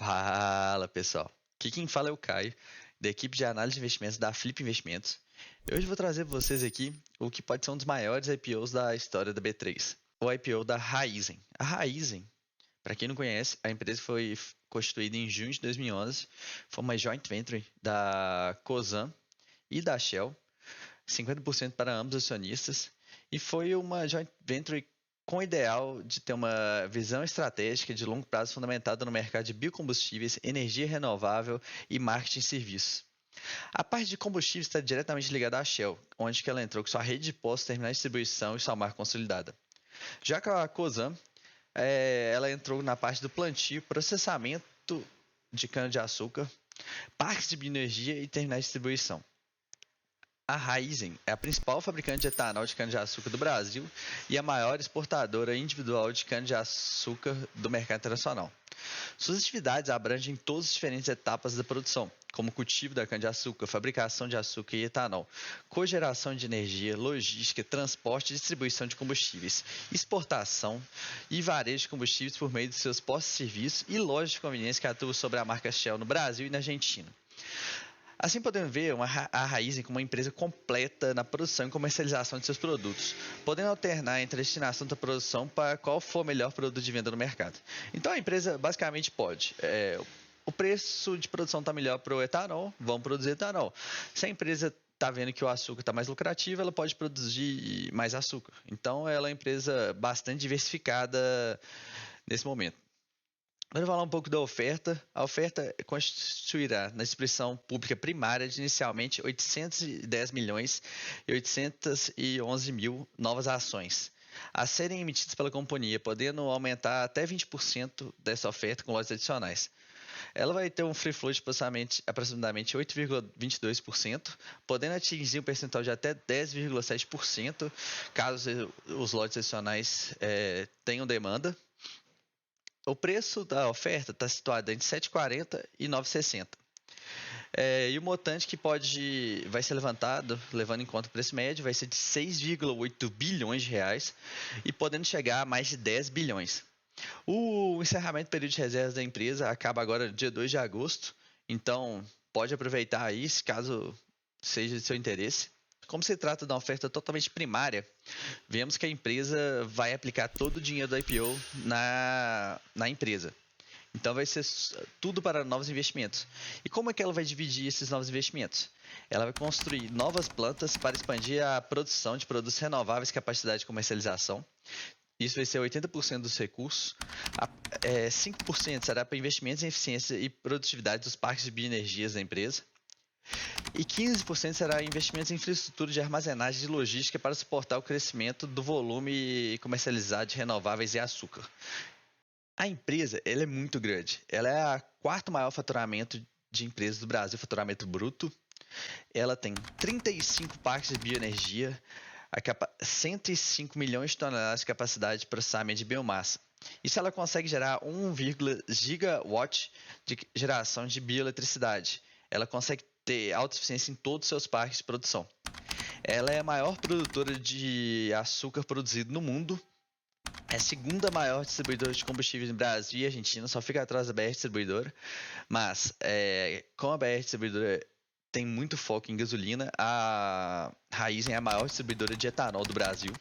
Fala pessoal, aqui quem fala é o Caio, da equipe de análise de investimentos da Flip Investimentos. E hoje vou trazer para vocês aqui o que pode ser um dos maiores IPOs da história da B3, o IPO da Raizen. A Raizen, para quem não conhece, a empresa foi constituída em junho de 2011, foi uma joint venture da Cosan e da Shell, 50% para ambos os acionistas, e foi uma joint venture com o ideal de ter uma visão estratégica de longo prazo fundamentada no mercado de biocombustíveis, energia renovável e marketing de serviços. A parte de combustíveis está diretamente ligada à Shell, onde que ela entrou com sua rede de postos, terminais de distribuição e sua marca consolidada. Já que a Cosan, ela entrou na parte do plantio, processamento de cana-de-açúcar, parques de bioenergia e terminais de distribuição. A Raizen é a principal fabricante de etanol de cana-de-açúcar do Brasil e a maior exportadora individual de cana-de-açúcar do mercado internacional. Suas atividades abrangem todas as diferentes etapas da produção, como cultivo da cana-de-açúcar, fabricação de açúcar e etanol, cogeração de energia, logística, transporte e distribuição de combustíveis, exportação e varejo de combustíveis por meio de seus postos de serviço e lojas de conveniência que atuam sobre a marca Shell no Brasil e na Argentina. Assim podemos ver a Raizen como uma empresa completa na produção e comercialização de seus produtos, podendo alternar entre a destinação da produção para qual for o melhor produto de venda no mercado. Então a empresa basicamente pode. O preço de produção está melhor para o etanol, vamos produzir etanol. Se a empresa está vendo que o açúcar está mais lucrativo, ela pode produzir mais açúcar. Então ela é uma empresa bastante diversificada nesse momento. Vamos falar um pouco da oferta. A oferta constituirá na distribuição pública primária de inicialmente 810 milhões e 811 mil novas ações a serem emitidas pela companhia, podendo aumentar até 20% dessa oferta com lojas adicionais. Ela vai ter um free float de aproximadamente 8,22%, podendo atingir um percentual de até 10,7% caso os lotes adicionais tenham demanda. O preço da oferta está situado entre 7,40 e 9,60. E o montante que vai ser levantado, levando em conta o preço médio, vai ser de 6,8 bilhões de reais e podendo chegar a mais de 10 bilhões. O encerramento do período de reservas da empresa acaba agora dia 2 de agosto, então pode aproveitar aí, caso seja de seu interesse. Como se trata de uma oferta totalmente primária, vemos que a empresa vai aplicar todo o dinheiro do IPO na empresa. Então vai ser tudo para novos investimentos. E como é que ela vai dividir esses novos investimentos? Ela vai construir novas plantas para expandir a produção de produtos renováveis e capacidade de comercialização. Isso vai ser 80% dos recursos. 5% será para investimentos em eficiência e produtividade dos parques de bioenergias da empresa. E 15% será investimentos em infraestrutura de armazenagem e logística para suportar o crescimento do volume comercializado de renováveis e açúcar. A empresa ela é muito grande. Ela é a quarto maior faturamento de empresas do Brasil, faturamento bruto. Ela tem 35 parques de bioenergia, 105 milhões de toneladas de capacidade de processamento de biomassa. Isso ela consegue gerar 1,1 gigawatt de geração de bioeletricidade. Ela consegue ter autossuficiência em todos os seus parques de produção. Ela é a maior produtora de açúcar produzido no mundo. É a segunda maior distribuidora de combustíveis no Brasil e Argentina, só fica atrás da BR Distribuidora. Mas, como a BR Distribuidora tem muito foco em gasolina, a Raizen é a maior distribuidora de etanol do Brasil.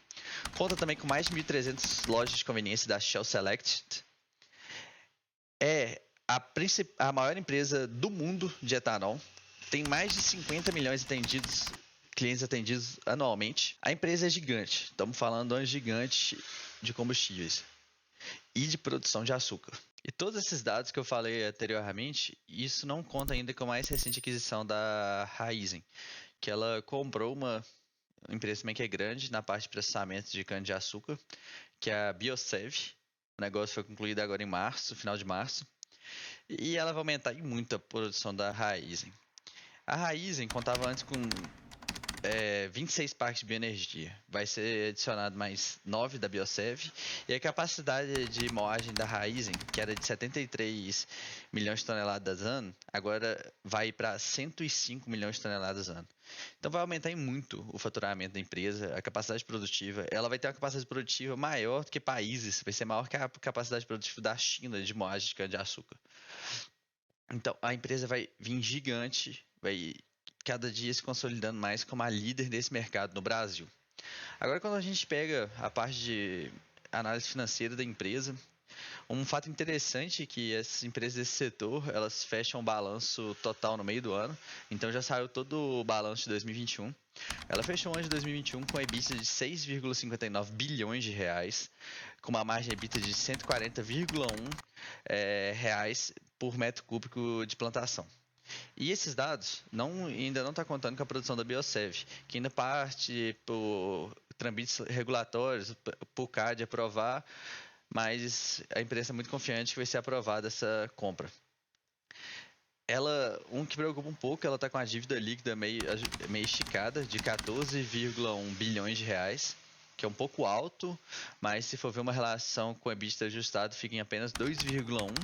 Conta também com mais de 1.300 lojas de conveniência da Shell Select. É a maior empresa do mundo de etanol. Tem mais de 50 milhões de clientes atendidos anualmente. A empresa é gigante. Estamos falando de uma gigante de combustíveis e de produção de açúcar. E todos esses dados que eu falei anteriormente, isso não conta ainda com a mais recente aquisição da Raizen, que ela comprou uma empresa também que é grande na parte de processamento de cana-de-açúcar, que é a Biosev. O negócio foi concluído agora em março, final de março, e ela vai aumentar muito a produção da Raizen. A Raizen contava antes com 26 parques de bioenergia. Vai ser adicionado mais 9 da Biosev. E a capacidade de moagem da Raizen, que era de 73 milhões de toneladas ano, agora vai para 105 milhões de toneladas ano. Então vai aumentar em muito o faturamento da empresa, a capacidade produtiva. Ela vai ter uma capacidade produtiva maior do que países. Vai ser maior que a capacidade produtiva da China de moagem de cana-de-açúcar. Então, a empresa vai vir gigante, vai cada dia se consolidando mais como a líder desse mercado no Brasil. Agora, quando a gente pega a parte de análise financeira da empresa, um fato interessante é que essas empresas desse setor, elas fecham o balanço total no meio do ano, então já saiu todo o balanço de 2021. Ela fechou o ano de 2021 com a EBITDA de 6,59 bilhões de reais, com uma margem EBITDA de 140,1 reais por metro cúbico de plantação. E esses dados ainda não está contando com a produção da Biosev, que ainda parte por trâmites regulatórios, por CAD aprovar, mas a empresa é muito confiante que vai ser aprovada essa compra. Que preocupa um pouco, ela está com a dívida líquida meio esticada, de 14,1 bilhões de reais, que é um pouco alto, mas se for ver uma relação com o EBITDA ajustado, fica em apenas 2,1,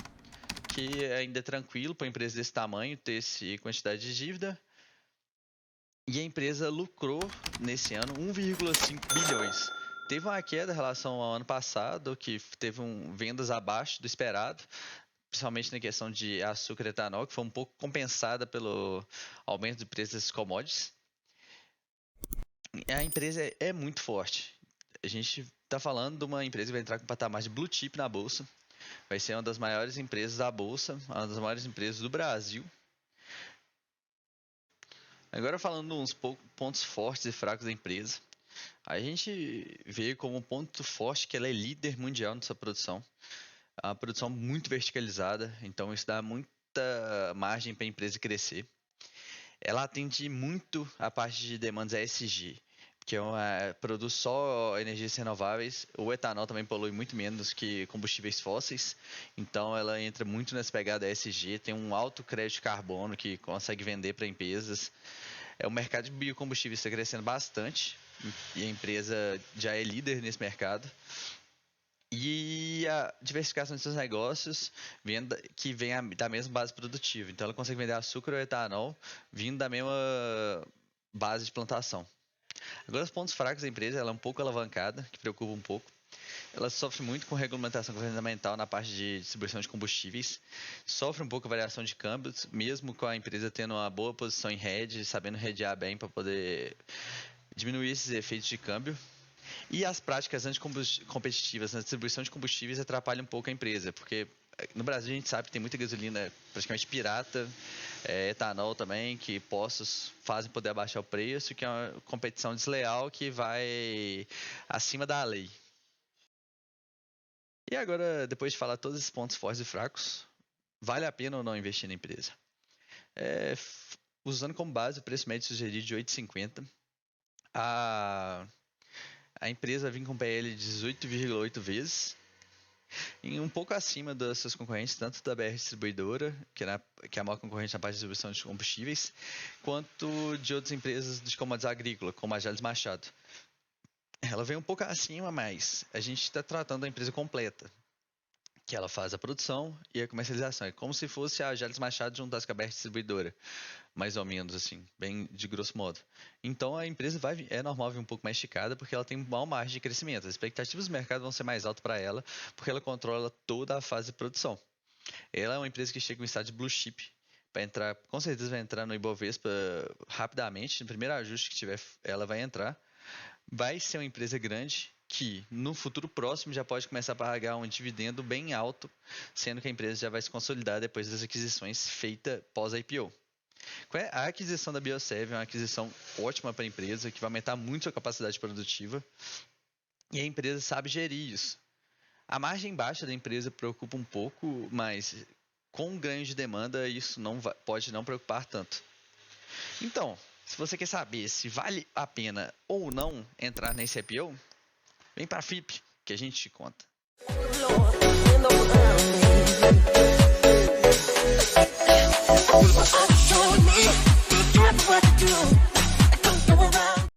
que ainda é tranquilo para uma empresa desse tamanho ter essa quantidade de dívida. E a empresa lucrou nesse ano 1,5 bilhões. Teve uma queda em relação ao ano passado, que teve vendas abaixo do esperado, principalmente na questão de açúcar e etanol, que foi um pouco compensada pelo aumento de preços desses commodities. A empresa é muito forte. A gente está falando de uma empresa que vai entrar com patamar de blue chip na bolsa. Vai ser uma das maiores empresas da bolsa, uma das maiores empresas do Brasil. Agora falando uns pontos fortes e fracos da empresa. A gente vê como ponto forte que ela é líder mundial nessa produção. A produção muito verticalizada, então isso dá muita margem para a empresa crescer. Ela atende muito a parte de demandas ESG, que produz só energias renováveis. O etanol também polui muito menos que combustíveis fósseis, então ela entra muito nessa pegada ESG, tem um alto crédito de carbono que consegue vender para empresas. O mercado de biocombustíveis está crescendo bastante e a empresa já é líder nesse mercado. E a diversificação de seus negócios que vem da mesma base produtiva. Então ela consegue vender açúcar ou etanol vindo da mesma base de plantação. Agora os pontos fracos da empresa, ela é um pouco alavancada, que preocupa um pouco. Ela sofre muito com regulamentação governamental na parte de distribuição de combustíveis. Sofre um pouco a variação de câmbios, mesmo com a empresa tendo uma boa posição em hedge, sabendo hedgear bem para poder diminuir esses efeitos de câmbio. E as práticas anticompetitivas na distribuição de combustíveis atrapalham um pouco a empresa, porque no Brasil a gente sabe que tem muita gasolina praticamente pirata, etanol também, que postos fazem poder abaixar o preço, que é uma competição desleal que vai acima da lei. E agora, depois de falar todos esses pontos fortes e fracos, vale a pena ou não investir na empresa? Usando como base o preço médio sugerido de 8,50, a empresa vem com PL de 18,8 vezes, e um pouco acima das seus concorrentes, tanto da BR Distribuidora, que é a maior concorrente na parte de distribuição de combustíveis, quanto de outras empresas de commodities agrícolas, como a Jalles Machado. Ela vem um pouco acima, mas a gente está tratando da empresa completa, que ela faz a produção e a comercialização. É como se fosse a Jalles Machado juntasse com a BR Distribuidora, mais ou menos assim, bem de grosso modo. Então a empresa é normal vir um pouco mais esticada porque ela tem uma margem de crescimento. As expectativas do mercado vão ser mais altas para ela porque ela controla toda a fase de produção. Ela é uma empresa que chega em estado de blue chip para entrar, com certeza vai entrar no Ibovespa rapidamente. No primeiro ajuste que tiver, ela vai entrar. Vai ser uma empresa grande que no futuro próximo já pode começar a pagar um dividendo bem alto, sendo que a empresa já vai se consolidar depois das aquisições feitas pós-IPO. A aquisição da Biosev é uma aquisição ótima para a empresa, que vai aumentar muito a capacidade produtiva, e a empresa sabe gerir isso. A margem baixa da empresa preocupa um pouco, mas com o ganho de demanda isso pode não preocupar tanto. Então, se você quer saber se vale a pena ou não entrar nesse IPO, vem para a FIP, que a gente te conta.